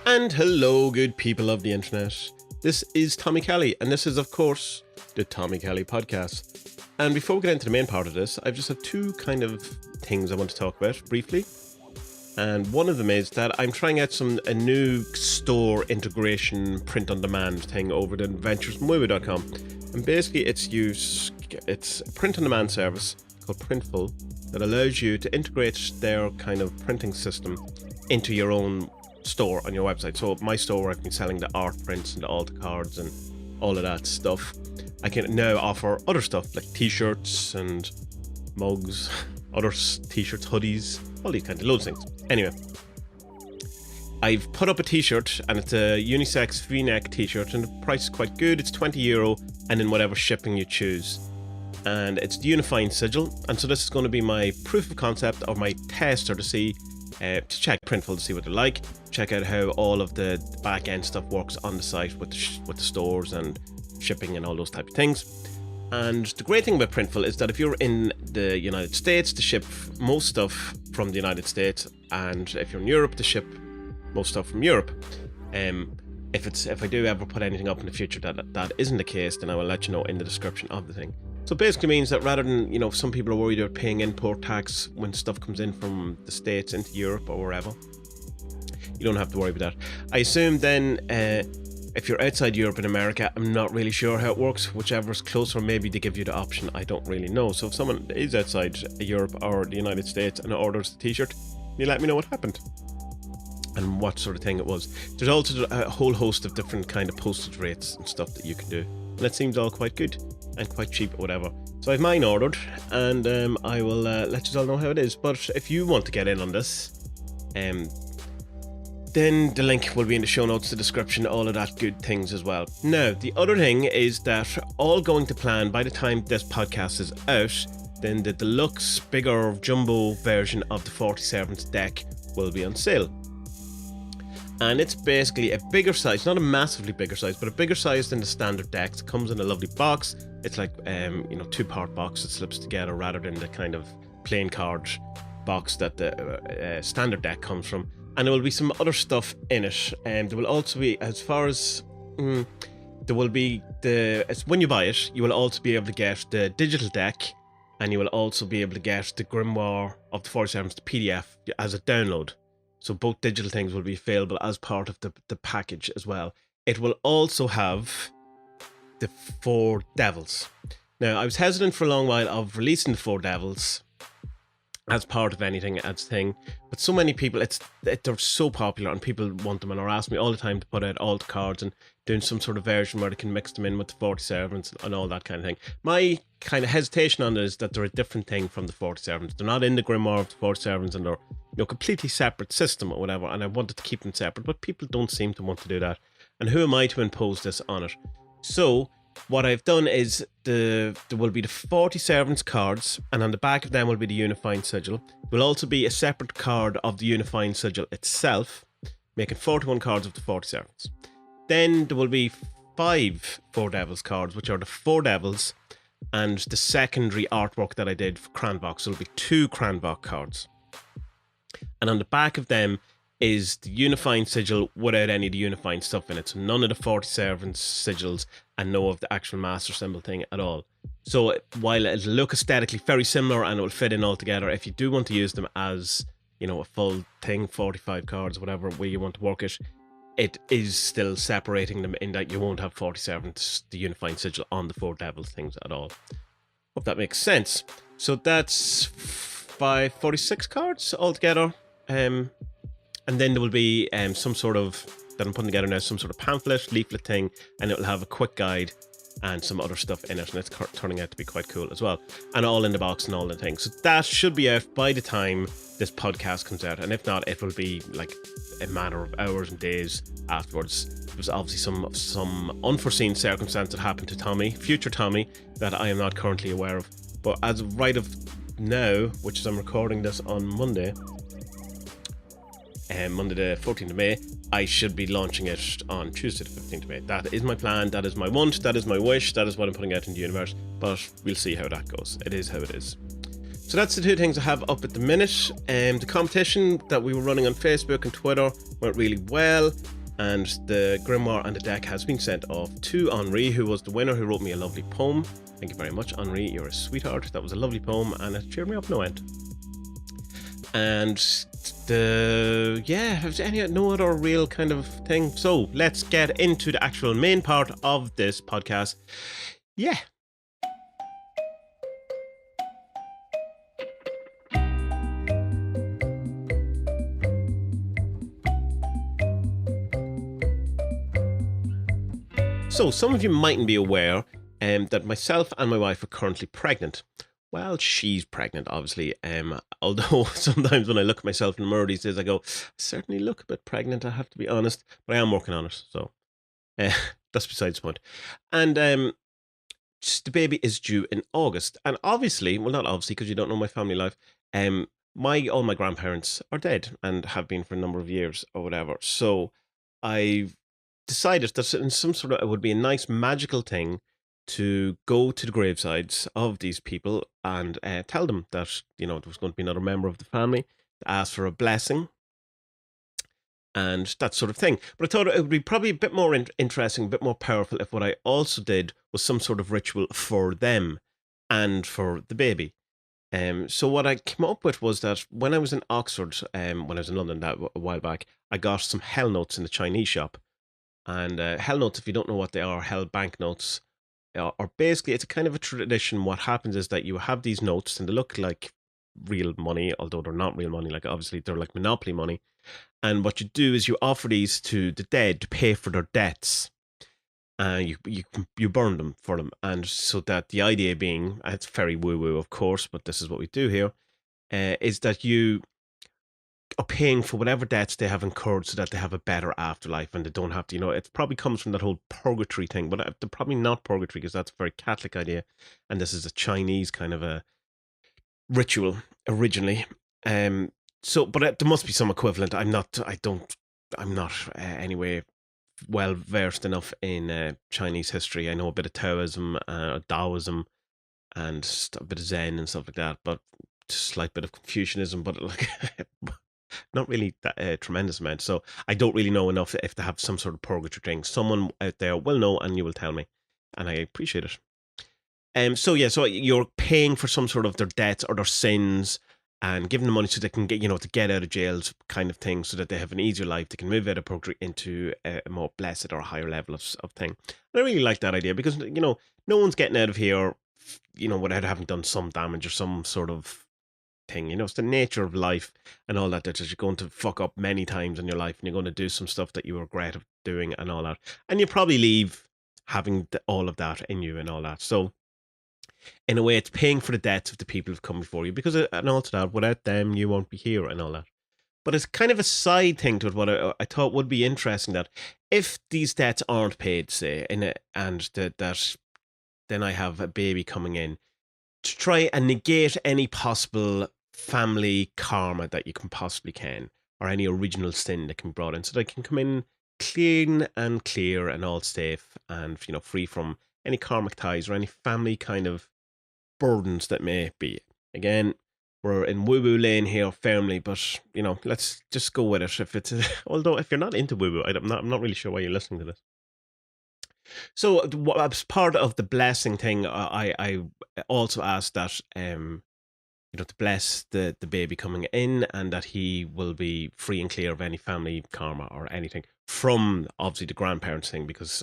And hello, good people of the internet. This is Tommy Kelly, and this is, of course, the Tommy Kelly podcast. And before we get into the main part of this, I've just have two kind of things I want to talk about briefly. And one of them is that I'm trying out a new store integration print-on-demand thing over at adventuresmovie.com. And basically it's a print-on-demand service called Printful that allows you to integrate their kind of printing system into your own store on your website. So my store, where I've been selling the art prints and the altar cards and all of that stuff, I can now offer other stuff like t-shirts and mugs, other t-shirts, hoodies, all these kinds of loads of things. Anyway, I've put up a t-shirt, and it's a unisex v-neck t-shirt, and the price is quite good. It's €20 and in whatever shipping you choose. And it's the unifying sigil, and so this is going to be my proof of concept, or my tester to see to check Printful to see what they're like, check out how all of the back end stuff works on the site with the stores and shipping and all those type of things. And the great thing about Printful is that if you're in the United States, to ship most stuff from the United States, and if you're in Europe, to ship most stuff from Europe. If I do ever put anything up in the future that isn't the case, then I will let you know in the description of the thing. So it basically means that rather than, some people are worried about paying import tax when stuff comes in from the States into Europe or wherever, you don't have to worry about that. I assume then, if you're outside Europe and America, I'm not really sure how it works. Whichever's closer, maybe they give you the option. I don't really know. So if someone is outside Europe or the United States and orders the t-shirt, you let me know what happened and what sort of thing it was. There's also a whole host of different kind of postage rates and stuff that you can do, and it seems all quite good and quite cheap or whatever. So I've mine ordered, and I will let you all know how it is. But if you want to get in on this, then the link will be in the show notes, the description, all of that good things as well. Now, the other thing is that, all going to plan, by the time this podcast is out, then the deluxe, bigger, jumbo version of the 47th deck will be on sale. And it's basically a bigger size, not a massively bigger size, but a bigger size than the standard decks. It comes in a lovely box. It's like, two-part box that slips together rather than the kind of plain card box that the standard deck comes from. And there will be some other stuff in it. There will also be, as far as there will be when you buy it, you will also be able to get the digital deck, and you will also be able to get the Grimoire of the 47th PDF as a download. So both digital things will be available as part of the package as well. It will also have the 4 Devils. Now, I was hesitant for a long while of releasing the 4 Devils as part of anything, as thing, but so many people, they're so popular and people want them and are asking me all the time to put out all the cards and doing some sort of version where they can mix them in with the 47s and all that kind of thing. My kind of hesitation on it is that they're a different thing from the 47s. They're not in the Grimoire of the 47s, and they're completely separate system or whatever, and I wanted to keep them separate, but people don't seem to want to do that. And who am I to impose this on it? So what I've done is there will be the 47s cards, and on the back of them will be the unifying sigil. There will also be a separate card of the unifying sigil itself, making 41 cards of the 47s. Then there will be 5 4 Devils cards, which are the 4 Devils and the secondary artwork that I did for Cranbox. So it'll be 2 Cranbox cards. And on the back of them is the unifying sigil without any of the unifying stuff in it. So none of the 47 sigils and no of the actual master symbol thing at all. So while it'll look aesthetically very similar and it will fit in all together, if you do want to use them as, a full thing, 45 cards, whatever way you want to work it, it is still separating them in that you won't have 47, the unifying sigil, on the 4 Devil things at all. Hope that makes sense. So that's 46 cards altogether. And then there will be some sort of, that I'm putting together now, some sort of pamphlet, leaflet thing, and it will have a quick guide and some other stuff in it, and it's turning out to be quite cool as well. And all in the box and all the things. So that should be out by the time this podcast comes out, and if not, it will be like a matter of hours and days afterwards. There was obviously some unforeseen circumstance that happened to Tommy, future Tommy, that I am not currently aware of. But as of right of now, which is I'm recording this on Monday the 14th of May, I should be launching it on Tuesday the 15th of May. That is my plan, that is my want, that is my wish, that is what I'm putting out in the universe, but we'll see how that goes. It is how it is. So that's the two things I have up at the minute. The competition that we were running on Facebook and Twitter went really well, and the grimoire and the deck has been sent off to Henri, who was the winner, who wrote me a lovely poem. Thank you very much, Henri. You're a sweetheart. That was a lovely poem, and it cheered me up no end. And no other real kind of thing. So let's get into the actual main part of this podcast. Yeah. So some of you mightn't be aware that myself and my wife are currently pregnant. Well, she's pregnant, obviously. Although sometimes when I look at myself in the mirror these days, I go, I certainly look a bit pregnant, I have to be honest. But I am working on it, so that's besides the point. And the baby is due in August. And obviously, well, not obviously, because you don't know my family life, all my grandparents are dead and have been for a number of years or whatever. So I decided that in some sort of, it would be a nice magical thing to go to the gravesides of these people and tell them that, there was going to be another member of the family, to ask for a blessing and that sort of thing. But I thought it would be probably a bit more interesting, a bit more powerful if what I also did was some sort of ritual for them and for the baby. So what I came up with was that when I was in Oxford, when I was in London a while back, I got some hell notes in the Chinese shop. And hell notes, if you don't know what they are, hell banknotes, or basically it's a kind of a tradition. What happens is that you have these notes and they look like real money, although they're not real money. Like obviously they're like monopoly money. And what you do is you offer these to the dead to pay for their debts. You burn them for them. And so that the idea being, it's very woo-woo, of course, but this is what we do here, is that you are paying for whatever debts they have incurred so that they have a better afterlife and they don't have to, it probably comes from that whole purgatory thing, but they're probably not purgatory because that's a very Catholic idea. And this is a Chinese kind of a ritual originally. But there must be some equivalent. I'm not anyway well versed enough in Chinese history. I know a bit of Taoism, and a bit of Zen and stuff like that, but just a slight bit of Confucianism, but like not really that tremendous amount. So I don't really know enough if they have some sort of purgatory thing. Someone out there will know, and you will tell me, and I appreciate it. So you're paying for some sort of their debts or their sins, and giving them money so they can get, to get out of jail kind of thing, so that they have an easier life. They can move out of purgatory into a more blessed or higher level of thing. And I really like that idea because, no one's getting out of here, without having done some damage or some sort of thing. It's the nature of life and all that you're going to fuck up many times in your life, and you're going to do some stuff that you regret of doing and all that. And you probably leave having all of that in you and all that. So in a way, it's paying for the debts of the people who've come before you, because and also that without them you won't be here and all that. But it's kind of a side thing to it. What I thought would be interesting, that if these debts aren't paid, say, that then I have a baby coming in, to try and negate any possible family karma that you possibly can, or any original sin that can be brought in, so they can come in clean and clear and all safe and free from any karmic ties or any family kind of burdens that may be. Again, we're in woo-woo lane here firmly, but let's just go with it. If it's although if you're not into woo-woo, I'm not really sure why you're listening to this. So as part of the blessing thing, I also asked that to bless the baby coming in, and that he will be free and clear of any family karma or anything from obviously the grandparents thing, because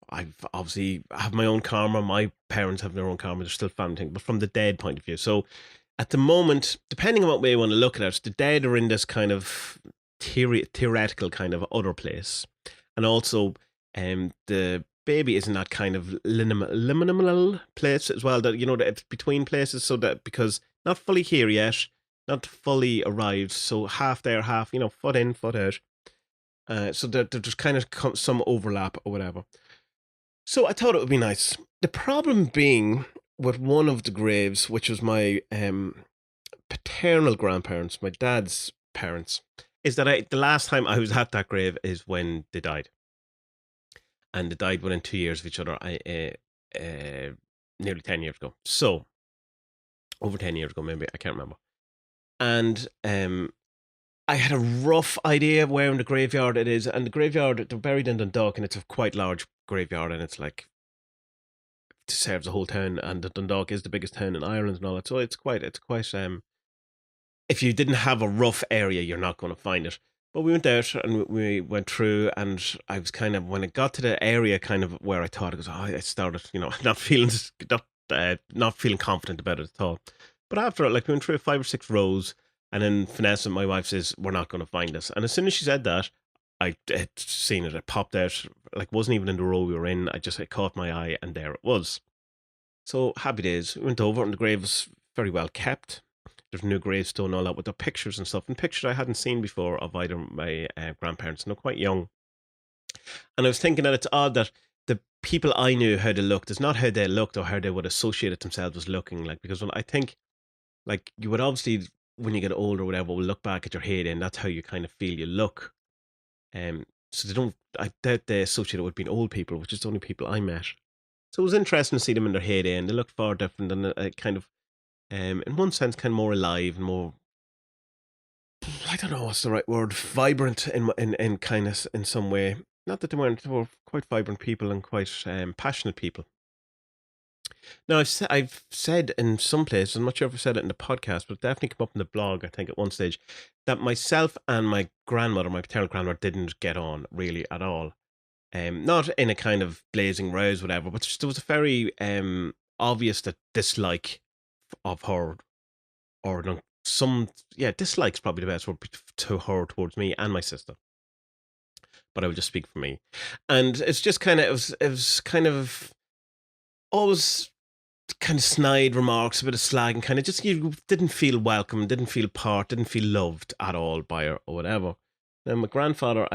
I've obviously have my own karma, my parents have their own karma, they're still family thing, but from the dead point of view. So at the moment, depending on what way you want to look at it, the dead are in this kind of theoretical kind of other place, and also the baby is in that kind of liminal place as well, that that it's between places, so that because not fully here yet, not fully arrived, so half there, half foot in, foot out, so that there's kind of some overlap or whatever. So I thought it would be nice. The problem being with one of the graves, which was my paternal grandparents, my dad's parents, is that the last time I was at that grave is when they died. And they died within 2 years of each other, nearly 10 years ago. So over 10 years ago, maybe, I can't remember. And I had a rough idea of where in the graveyard it is, and the graveyard, they're buried in Dundalk, and it's a quite large graveyard, and it's like, it serves the whole town, and the Dundalk is the biggest town in Ireland and all that, so it's quite, if you didn't have a rough area, you're not going to find it. But we went out and we went through, and I was kind of, when it got to the area kind of where I thought it was, I started, not feeling confident about it at all. But after, like, we went through 5 or 6 rows, and then Vanessa, my wife, says, "We're not going to find this." And as soon as she said that, I had seen it. It popped out, like, wasn't even in the row we were in. It caught my eye, and there it was. So happy days. We went over, and the grave was very well kept. There's a new gravestone and all that with the pictures and stuff, and pictures I hadn't seen before of either my grandparents, and they're quite young. And I was thinking that it's odd that the people I knew how they looked is not how they looked or how they would associate it themselves as looking like. Because when I think, like, you would obviously, when you get older or whatever, will look back at your head, and that's how you kind of feel you look. So they don't. I doubt they associate it with being old people, which is the only people I met. So it was interesting to see them in their heyday, and they looked far different and kind of, in one sense, kind of more alive and more, I don't know what's the right word, vibrant in kind of in some way. Not that they were quite vibrant people and quite passionate people. Now I've said in some places, I'm not sure if I said it in the podcast, but it definitely come up in the blog, I think, at one stage, that myself and my grandmother, my paternal grandmother, didn't get on really at all. Not in a kind of blazing rows, whatever, but there was a very obvious dislike of her, or no, some, yeah, dislikes probably the best word, to her towards me and my sister. But I will just speak for me, and it's just kind of, it was kind of always kind of snide remarks, a bit of slag, and kind of just, you didn't feel welcome, didn't feel part, didn't feel loved at all by her or whatever. Now my grandfather,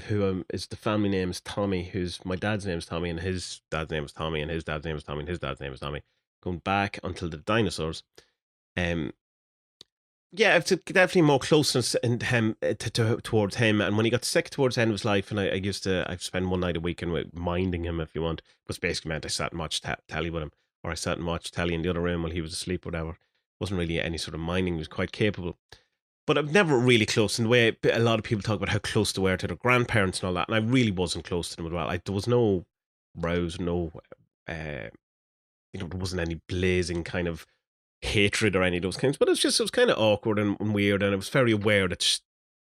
who is, the family name is Tommy, who's my dad's name is Tommy, and his dad's name is Tommy, and his dad's name is Tommy, and his dad's name is Tommy, going back until the dinosaurs. Um, yeah, it's definitely more closeness in him, towards him. And when he got sick towards the end of his life, and I've spent one night a week and minding him, if you want, was basically meant I sat and watched telly with him, or I sat and watched telly in the other room while he was asleep, or whatever. Wasn't really any sort of minding. He was quite capable, but I'm never really close in the way a lot of people talk about how close they were to their grandparents and all that. And I really wasn't close to them as well. There was no rows, no, uh, there wasn't any blazing kind of hatred or any of those things. But it was kind of awkward and weird, and I was very aware that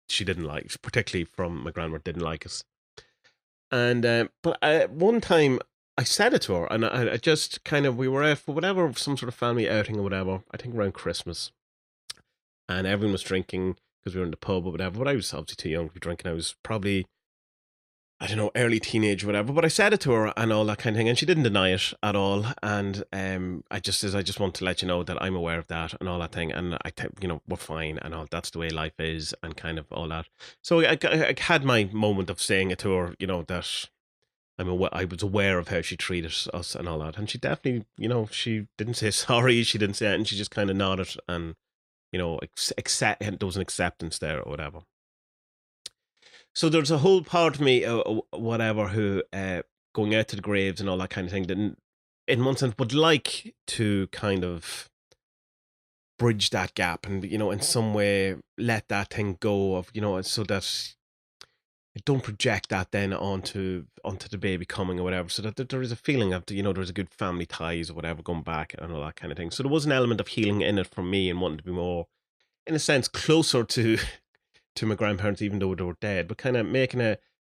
she didn't like, particularly from my grandmother, didn't like us. And but one time I said it to her, and I just kind of, we were out for whatever, some sort of family outing or whatever. I think around Christmas, and everyone was drinking because we were in the pub or whatever. But I was obviously too young to be drinking. I was probably, I don't know, early teenage or whatever. But I said it to her and all that kind of thing, and she didn't deny it at all. And I just says, "I just want to let you know that I'm aware of that and all that thing, and we're fine and all. That's the way life is, and kind of all that." So I had my moment of saying it to her, that I was aware of how she treated us and all that, and she definitely, she didn't say sorry, she didn't say it, and she just kind of nodded, and accept, there was an acceptance there or whatever. So there's a whole part of me, whatever, who, going out to the graves and all that kind of thing, didn't, in one sense, would like to kind of bridge that gap, and in some way let that thing go of, so that I don't project that then onto the baby coming or whatever, so that there is a feeling of, there's a good family ties or whatever going back and all that kind of thing. So there was an element of healing in it for me, and wanting to be more, in a sense, closer to my grandparents, even though they were dead, but kind of making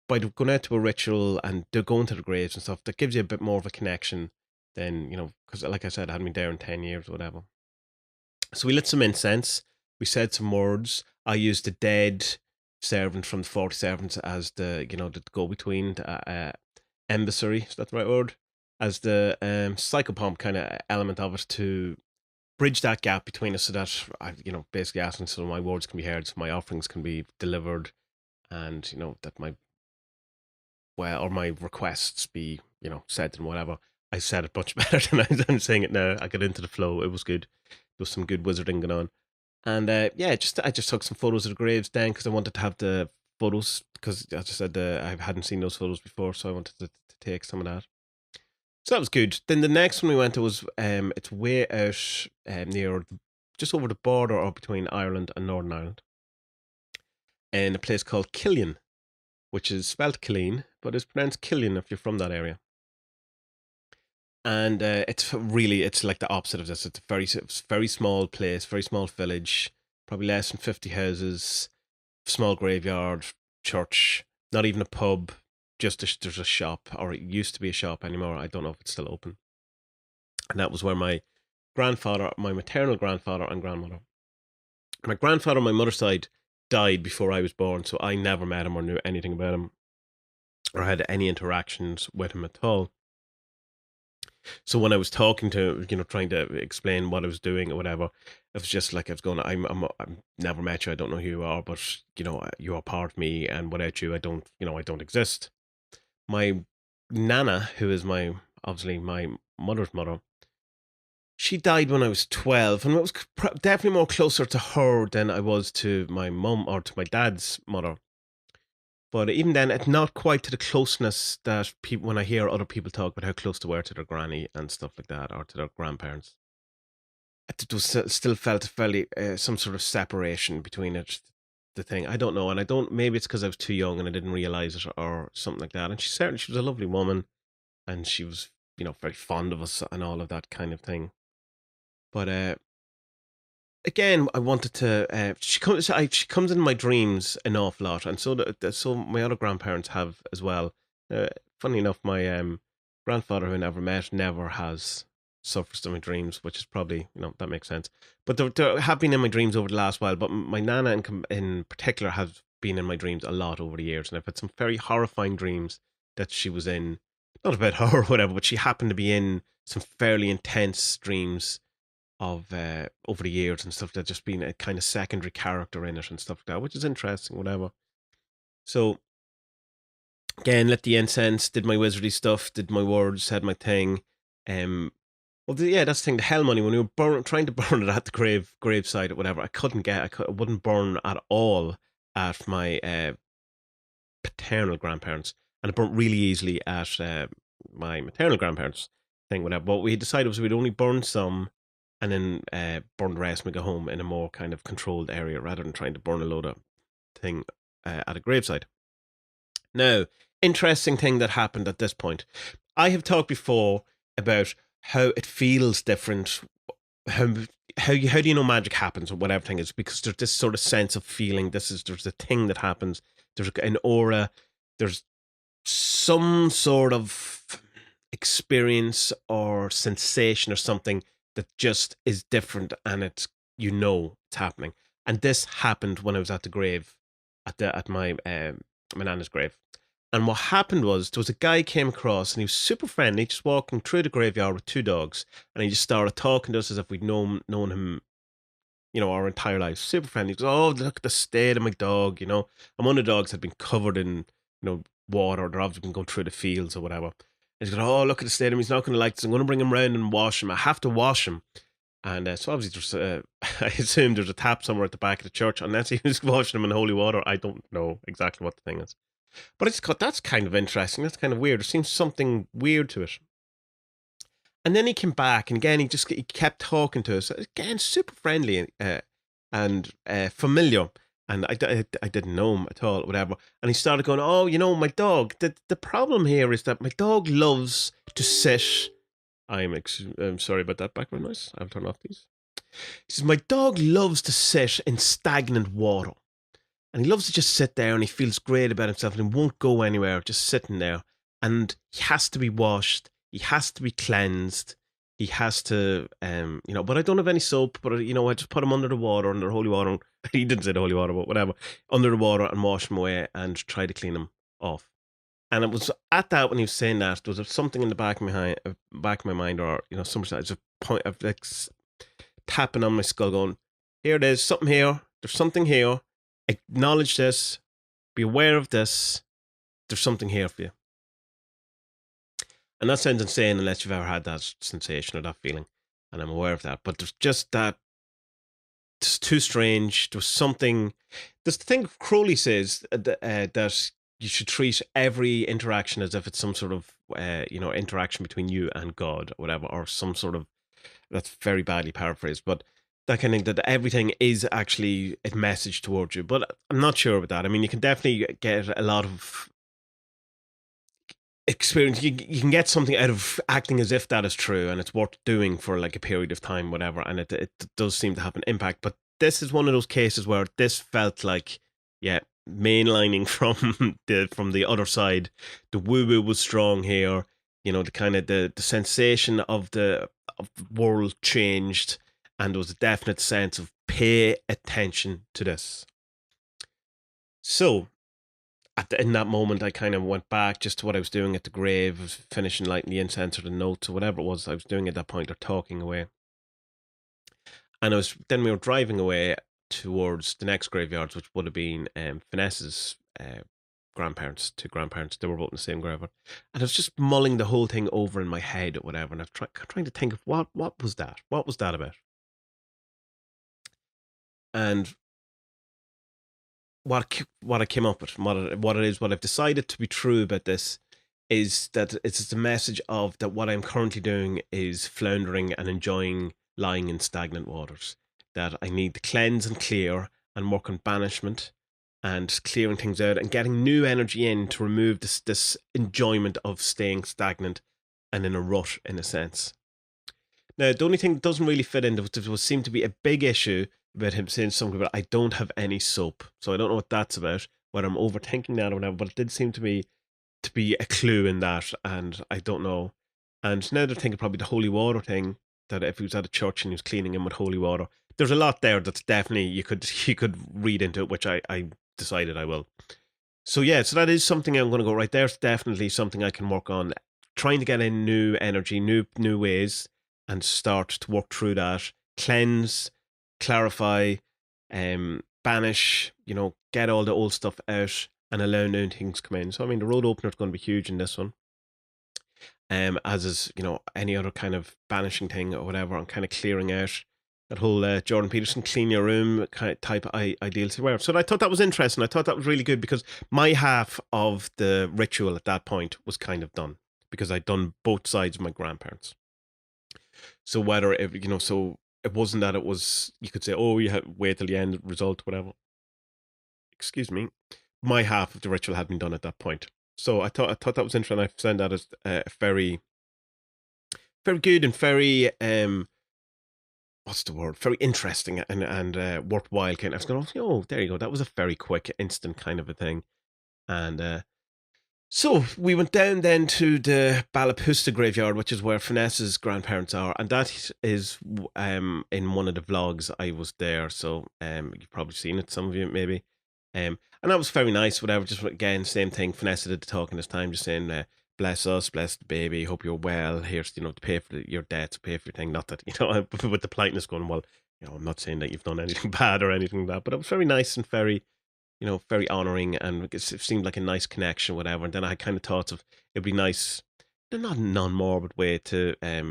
by going out to a ritual and going to the graves and stuff, that gives you a bit more of a connection than, because like I said, I hadn't been there in 10 years or whatever. So we lit some incense, we said some words. I used the dead servant from the 47s as the go-between, emissary, is that the right word? As the psychopomp kind of element of it, to bridge that gap between us, so that I, basically asking so my words can be heard, so my offerings can be delivered, and that my requests be said and whatever. I said it much better than I'm saying it now. I got into the flow. It was good. There was some good wizarding going on, and yeah, I just took some photos of the graves then, because I wanted to have the photos, because as I said, I hadn't seen those photos before, so I wanted to take some of that. So that was good. Then the next one we went to was it's way out near just over the border or between Ireland and Northern Ireland, in a place called Killian, which is spelled Killeen, but it's pronounced Killian if you're from that area. And it's like the opposite of this. It's a very small place, very small village, probably less than 50 houses, small graveyard, church, not even a pub, there's a shop, or it used to be a shop anymore. I don't know if it's still open. And that was where my maternal grandfather and grandmother, my grandfather on my mother's side died before I was born, so I never met him or knew anything about him or had any interactions with him at all. So when I was talking to, trying to explain what I was doing or whatever, it was just like I was going, I'm never met you. I don't know who you are, but you are part of me, and without you, I don't exist. My nana, who is obviously my mother's mother, she died when I was 12, and it was definitely more closer to her than I was to my mum or to my dad's mother. But even then, it's not quite to the closeness that people, when I hear other people talk about how close they were to their granny and stuff like that, or to their grandparents, it was still felt fairly some sort of separation between it. The thing, I don't know, and I don't. Maybe it's because I was too young and I didn't realize it, or something like that. And she was a lovely woman, and she was, very fond of us and all of that kind of thing. But again, I wanted to. She comes in my dreams an awful lot, and so my other grandparents have as well. Funny enough, my grandfather, who I never met, never has surfaced in my dreams, which is probably, that makes sense. But there have been in my dreams over the last while. But my nana in particular has been in my dreams a lot over the years, and I've had some very horrifying dreams that she was in. Not about her or whatever, but she happened to be in some fairly intense dreams of over the years and stuff, that just been a kind of secondary character in it and stuff like that, which is interesting, whatever. So again, lit the incense, did my wizardy stuff, did my words, said my thing. Yeah, that's the thing. The hell money, when we were trying to burn it at the graveside or whatever, I wouldn't burn at all at my paternal grandparents, and it burnt really easily at my maternal grandparents thing, whatever. But we decided was we'd only burn some, and then burn the rest and we go home in a more kind of controlled area, rather than trying to burn a load of thing at a graveside. Now, interesting thing that happened at this point. I have talked before about how it feels different. How how do you know magic happens or whatever thing is? Because there's this sort of sense of feeling. There's a thing that happens. There's an aura. There's some sort of experience or sensation or something that just is different, and it's happening. And this happened when I was at the grave, at my nana's grave. And what happened was, there was a guy came across, and he was super friendly, just walking through the graveyard with two dogs, and he just started talking to us as if we'd known him, our entire lives. Super friendly. He goes, "Oh, look at the state of my dog," and one of the dogs had been covered in, water. They're obviously been going through the fields or whatever. And he's going, "Oh, look at the state of him. He's not going to like this. I'm going to bring him round and wash him. I have to wash him." And so obviously I assume there's a tap somewhere at the back of the church, unless he was washing him in holy water. I don't know exactly what the thing is. But that's kind of interesting. That's kind of weird. There seems something weird to it. And then he came back, and again, he kept talking to us. Again, super friendly and familiar. And I didn't know him at all, whatever. And he started going, "Oh, my dog. The problem here is that my dog loves to sit." I'm sorry about that background noise. I'll turn off these. He says, "My dog loves to sit in stagnant water. And he loves to just sit there, and he feels great about himself, and he won't go anywhere, just sitting there. And he has to be washed. He has to be cleansed. He has to, but I don't have any soap, but, I just put him under the water, under holy water." He didn't say the holy water, but whatever. Under the water, and wash him away and try to clean him off. And it was at that, when he was saying that, there was something in the back of my mind, or, some sort of point of like tapping on my skull, going, "Here it is, something here. There's something here. Acknowledge this, be aware of this, there's something here for you." And that sounds insane unless you've ever had that sensation or that feeling, and I'm aware of that. But there's just that, it's too strange. There's something, there's the thing Crowley says, that you should treat every interaction as if it's some sort of interaction between you and God or whatever, or some sort of, that's very badly paraphrased, but that kind of thing, that everything is actually a message towards you. But I'm not sure about that. I mean, you can definitely get a lot of experience. You can get something out of acting as if that is true and it's worth doing for like a period of time, whatever. And it does seem to have an impact. But this is one of those cases where this felt like, yeah, mainlining from the other side. The woo woo was strong here. The kind of the sensation of the world changed, and there was a definite sense of pay attention to this. So in that moment, I kind of went back just to what I was doing at the grave, finishing lighting the incense or the notes or whatever it was I was doing at that point, or talking away. And we were driving away towards the next graveyards, which would have been Vanessa's grandparents, two grandparents. They were both in the same graveyard. And I was just mulling the whole thing over in my head or whatever. And I was trying to think of what was that? What was that about? And what I came up with, what I've decided to be true about this is that it's the message of that what I'm currently doing is floundering and enjoying lying in stagnant waters. That I need to cleanse and clear and work on banishment and clearing things out and getting new energy in to remove this enjoyment of staying stagnant and in a rut, in a sense. Now, the only thing that doesn't really fit in, there seemed to be a big issue about him saying something about, I don't have any soap. So I don't know what that's about, whether I'm overthinking that or whatever, but it did seem to be a clue in that, and I don't know. And now they're thinking probably the holy water thing, that if he was at a church and he was cleaning him with holy water, there's a lot there that's definitely you could read into it, which I decided I will. So yeah, so that is something I'm going to go right there. It's definitely something I can work on, trying to get in new energy, new ways, and start to work through that, cleanse, clarify, banish, get all the old stuff out and allow new things come in. So I mean, the road opener is going to be huge in this one. As is, any other kind of banishing thing or whatever, and kind of clearing out that whole Jordan Peterson clean your room kind of type ideal to wear. So I thought that was interesting. I thought that was really good because my half of the ritual at that point was kind of done because I'd done both sides of my grandparents. So whether so it wasn't that it was, you could say, oh, you have wait till the end result, whatever. Excuse me. My half of the ritual had been done at that point. So I thought that was interesting. I found that as very, very good and very what's the word? Very interesting and worthwhile. Kind of, I was going, oh, there you go. That was a very quick, instant kind of a thing. And so we went down then to the Balapusta graveyard, which is where Vanessa's grandparents are, and that is in one of the vlogs I was there. So you've probably seen it, some of you maybe. And that was very nice, whatever. Just again, same thing. Vanessa did the talking this time, just saying, bless us, bless the baby, hope you're well. Here's, to pay for your debts, pay for your thing. Not that, with the politeness going, well, I'm not saying that you've done anything bad or anything like that, but it was very nice and very, very honoring, and it seemed like a nice connection, whatever. And then I had kind of thoughts of it'd be nice, not a non-morbid way to, I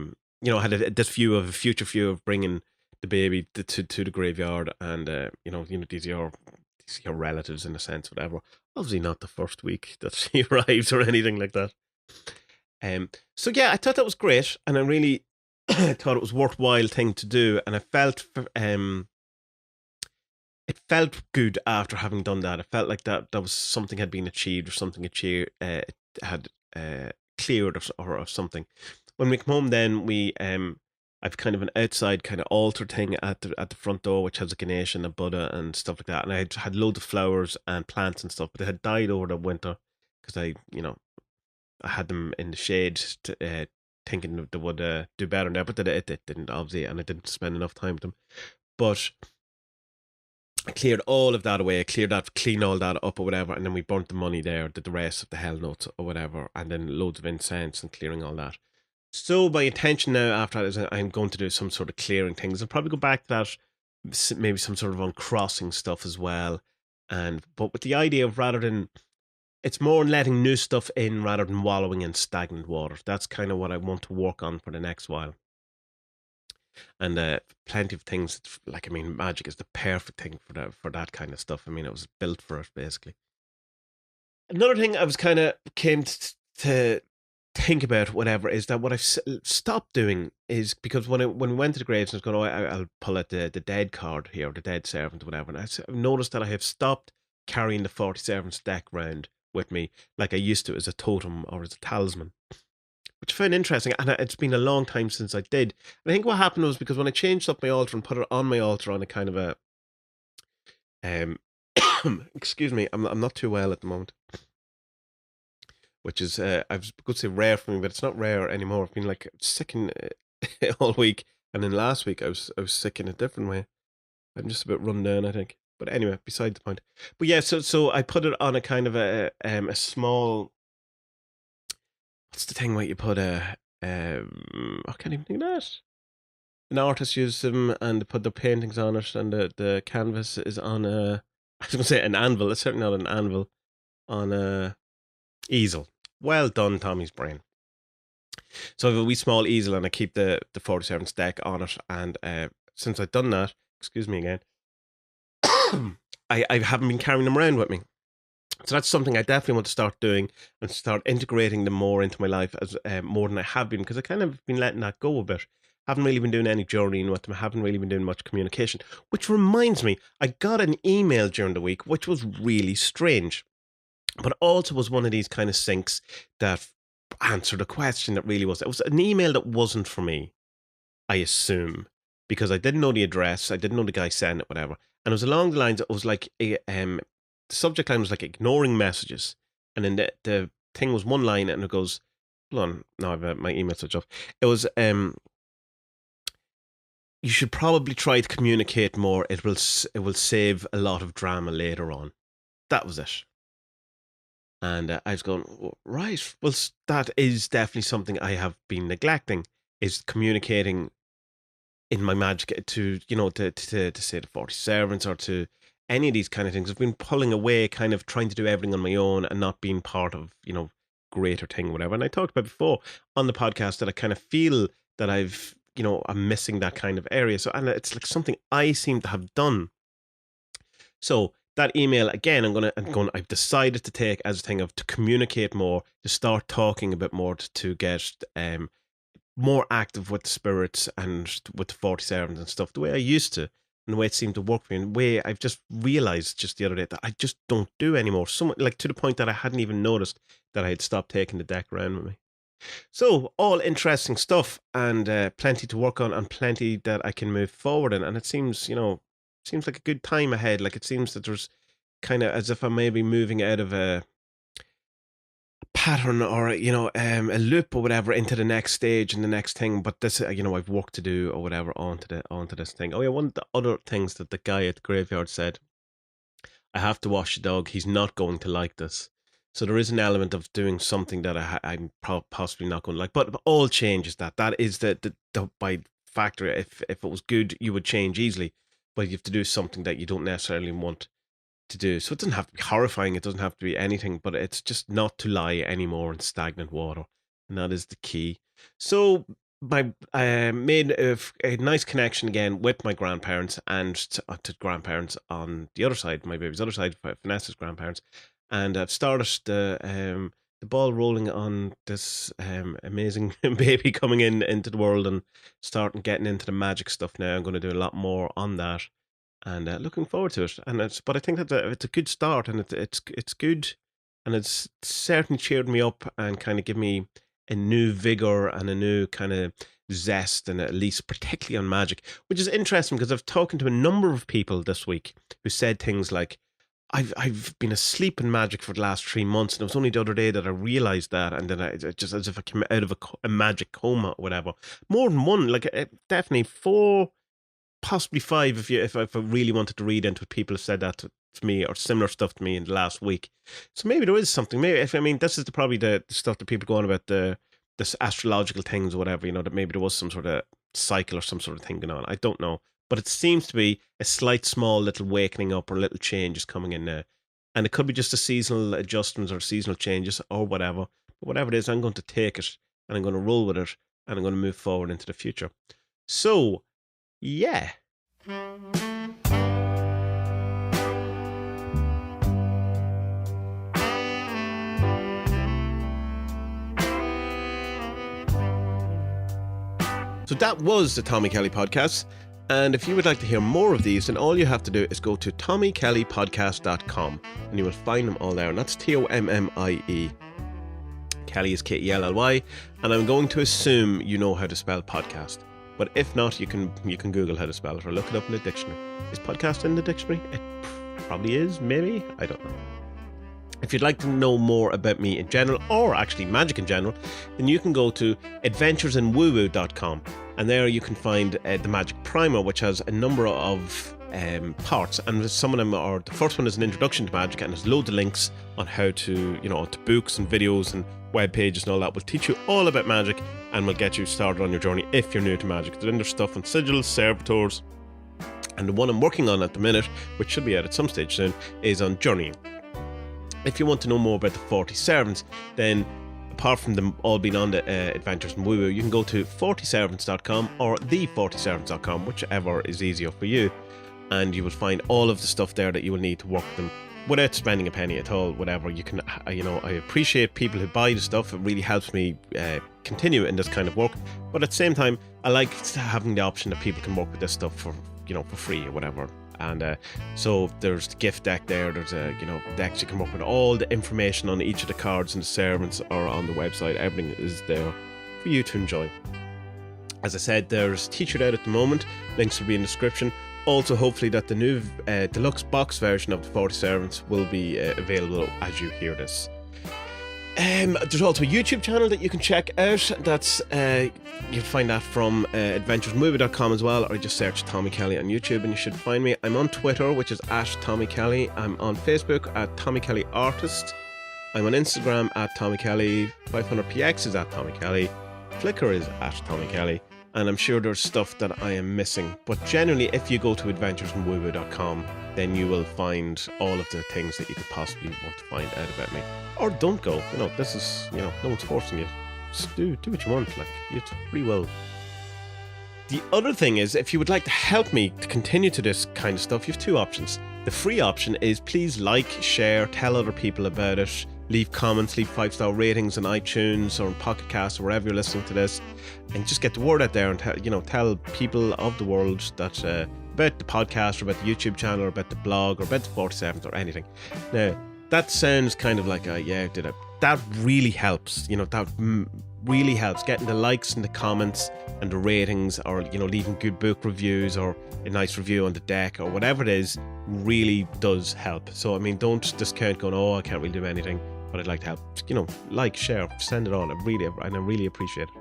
had this future view of bringing the baby to the graveyard, and these are your relatives in a sense, whatever. Obviously, not the first week that she arrives or anything like that. So yeah, I thought that was great, and I really thought it was a worthwhile thing to do, and I felt it felt good after having done that. It felt like that was something had been achieved, or something it had cleared, or something. When we come home, then we I've kind of an outside kind of altar thing at the front door, which has a Ganesh and a Buddha and stuff like that. And I had loads of flowers and plants and stuff, but they had died over the winter because I had them in the shade, thinking they would do better now, but it didn't, obviously, and I didn't spend enough time with them. But I cleared all of that away, cleaned all that up or whatever, and then we burnt the money there, did the rest of the hell notes or whatever, and then loads of incense and clearing all that. So my intention now after that is I'm going to do some sort of clearing things. I'll probably go back to that, maybe some sort of uncrossing stuff as well. But with the idea of, rather than, it's more letting new stuff in rather than wallowing in stagnant water. That's kind of what I want to work on for the next while. And plenty of things, like, I mean, Magick is the perfect thing for that kind of stuff. I mean, it was built for it, basically. Another thing I was kind of came to think about whatever is that what I've stopped doing is, because when we went to the graves, I was going, oh, I'll pull out the dead card here, the dead servant, whatever. And I've noticed that I have stopped carrying the 47th deck round with me like I used to as a totem or as a talisman, which I found interesting. And it's been a long time since I did. And I think what happened was because when I changed up my altar and put it on my altar on a kind of a, um, excuse me, I'm not too well at the moment, which is I was going to say rare for me, but it's not rare anymore. I've been like sick in all week, and then last week I was sick in a different way. I'm just a bit run down, I think. But anyway, beside the point. But yeah, so I put it on a kind of a small. What's the thing where you put I can't even think of that. An artist uses them and they put their paintings on it, and the canvas is on a. I was going to say an anvil. It's certainly not an anvil. On a easel. Well done, Tommy's brain. So I have a wee small easel and I keep the 47 stack on it. And since I've done that, excuse me again, I haven't been carrying them around with me. So that's something I definitely want to start doing and start integrating them more into my life as more than I have been, because I kind of been letting that go a bit. Haven't really been doing any journeying with them. Haven't really been doing much communication. Which reminds me, I got an email during the week, which was really strange, but also was one of these kind of syncs that answered a question that really was. It was an email that wasn't for me, I assume, because I didn't know the address, I didn't know the guy sent it, whatever. And it was along the lines, it was like the subject line was like ignoring messages, and then the thing was one line, and it goes, hold on, now I've my email switched off. It was you should probably try to communicate more. It will save a lot of drama later on. That was it. And I was going, right, well, that is definitely something I have been neglecting, is communicating in my Magick to, to say the 40 servants or to any of these kind of things. I've been pulling away, kind of trying to do everything on my own and not being part of, greater thing, whatever. And I talked about before on the podcast that I kind of feel that I'm missing that kind of area. So, and it's like something I seem to have done. So that email again, I've decided to take as a thing of to communicate more, to start talking a bit more, to get more active with the spirits and with the 40 servants and stuff, the way I used to, and the way it seemed to work for me, and the way I've just realized just the other day that I just don't do anymore. So like to the point that I hadn't even noticed that I had stopped taking the deck around with me. So all interesting stuff, and plenty to work on, and plenty that I can move forward in. And it seems, seems like a good time ahead. Like it seems that there's kind of as if I may be moving out of a pattern or a loop or whatever into the next stage and the next thing. But this, I've work to do or whatever onto this thing. Oh yeah, one of the other things that the guy at the graveyard said, I have to wash the dog. He's not going to like this. So there is an element of doing something that I'm possibly not going to like. But all change is that. That is the by factor. If it was good, you would change easily. But you have to do something that you don't necessarily want to do. So it doesn't have to be horrifying. It doesn't have to be anything. But it's just not to lie anymore in stagnant water. And that is the key. So I made a nice connection again with my grandparents and to grandparents on the other side, my baby's other side, Vanessa's grandparents. And I've started the ball rolling on this amazing baby coming into the world and starting getting into the Magick stuff now. I'm going to do a lot more on that, and looking forward to it. But I think that it's a good start, and it's good, and it's certainly cheered me up and kind of give me a new vigor and a new kind of zest, and at least particularly on Magick, which is interesting because I've talked to a number of people this week who said things like, I've been asleep in Magick for the last 3 months, and it was only the other day that I realised that, and then I just as if I came out of a Magick coma or whatever. More than one, like definitely 4, possibly 5 if I really wanted to read into it. People have said that to me or similar stuff to me in the last week. So maybe there is something. Maybe this is probably the stuff that people go on about this astrological things or whatever. That maybe there was some sort of cycle or some sort of thing going on. I don't know. But it seems to be a slight, small little wakening up or little changes coming in now. And it could be just a seasonal adjustments or seasonal changes or whatever. But whatever it is, I'm going to take it and I'm going to roll with it and I'm going to move forward into the future. So, yeah. So that was the Tommy Kelly podcast. And if you would like to hear more of these, then all you have to do is go to tommykellypodcast.com and you will find them all there. And that's Tommie. Kelly is Kelly. And I'm going to assume you know how to spell podcast. But if not, you can Google how to spell it or look it up in the dictionary. Is podcast in the dictionary? It probably is, maybe. I don't know. If you'd like to know more about me in general, or actually Magick in general, then you can go to adventuresinwoowoo.com, and there you can find the Magick Primer, which has a number of parts, and some of them are, the first one is an introduction to Magick, and there's loads of links on how to, to books and videos and web pages and all that. Will teach you all about Magick and will get you started on your journey if you're new to Magick. Then there's stuff on sigils, servitors, and the one I'm working on at the minute, which should be out at some stage soon, is on journeying. If you want to know more about the 40 servants, then apart from them all being on the Adventures in Woo-Woo, you can go to 40servants.com or the40servants.com, whichever is easier for you, and you will find all of the stuff there that you will need to work them without spending a penny at all. Whatever you can, I appreciate people who buy the stuff. It really helps me continue in this kind of work. But at the same time, I like having the option that people can work with this stuff for free or whatever. And so there's the gift deck there. There's decks you can work with. All the information on each of the cards and the servants are on the website. Everything is there for you to enjoy. As I said, there's a t-shirt out at the moment. Links will be in the description. Also, hopefully that the new deluxe box version of the 40 Servants will be available as you hear this. There's also a YouTube channel that you can check out. That's you'll find that from adventuresmovie.com as well, or just search Tommy Kelly on YouTube and you should find me. I'm on Twitter, which is @TommyKelly. I'm on Facebook @TommyKellyArtist. I'm on Instagram @TommyKelly. 500px is @TommyKelly. Flickr is @TommyKelly. And I'm sure there's stuff that I am missing. But generally, if you go to adventuresinwoowoo.com, then you will find all of the things that you could possibly want to find out about me. Or don't go. This is, no one's forcing you. Just do what you want. It's free will. The other thing is, if you would like to help me to continue to this kind of stuff, you have two options. The free option is please like, share, tell other people about it. Leave comments, leave 5-star ratings on iTunes or on Pocket Cast or wherever you're listening to this, and just get the word out there and tell people of the world that about the podcast or about the YouTube channel or about the blog or about the 47th or anything. Now, that sounds kind of like that really helps. That really helps. Getting the likes and the comments and the ratings, or leaving good book reviews or a nice review on the deck or whatever it is, really does help. So don't discount going, oh, I can't really do anything, but I'd like to help. Like, share, send it on. I really appreciate it.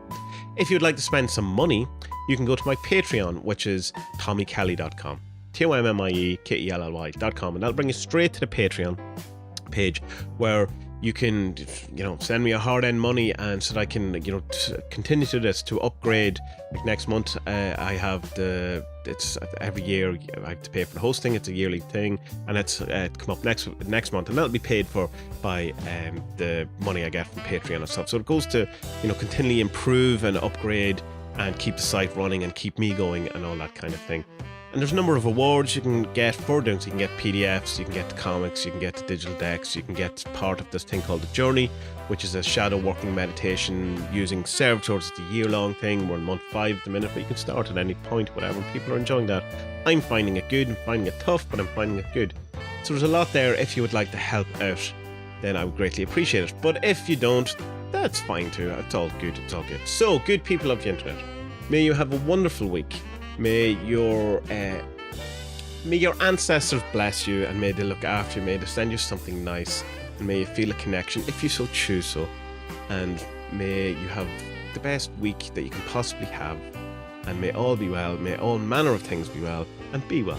If you'd like to spend some money, you can go to my Patreon, which is tommykelly.com. TOMMIEKELLY.com, and that'll bring you straight to the Patreon page, where you can send me a hard-earned money, and so that I can continue to this, to upgrade. Like next month, I have it's every year I have to pay for the hosting. It's a yearly thing, and it's come up next month, and that'll be paid for by the money I get from Patreon and stuff. So it goes to continually improve and upgrade and keep the site running and keep me going and all that kind of thing. And there's a number of awards you can get for doing. So you can get PDFs, you can get the comics, you can get the digital decks, you can get part of this thing called The Journey, which is a shadow working meditation using servitors. It's a year-long thing. We're in month 5 at the minute, but you can start at any point, whatever. People are enjoying that. I'm finding it good. I'm finding it tough, but I'm finding it good. So there's a lot there. If you would like to help out, then I would greatly appreciate it. But if you don't, that's fine too. It's all good. It's all good. So, good people of the internet, may you have a wonderful week. May your ancestors bless you, and may they look after you. May they send you something nice, and may you feel a connection if you so choose so. And may you have the best week that you can possibly have. And may all be well. May all manner of things be well, and be well.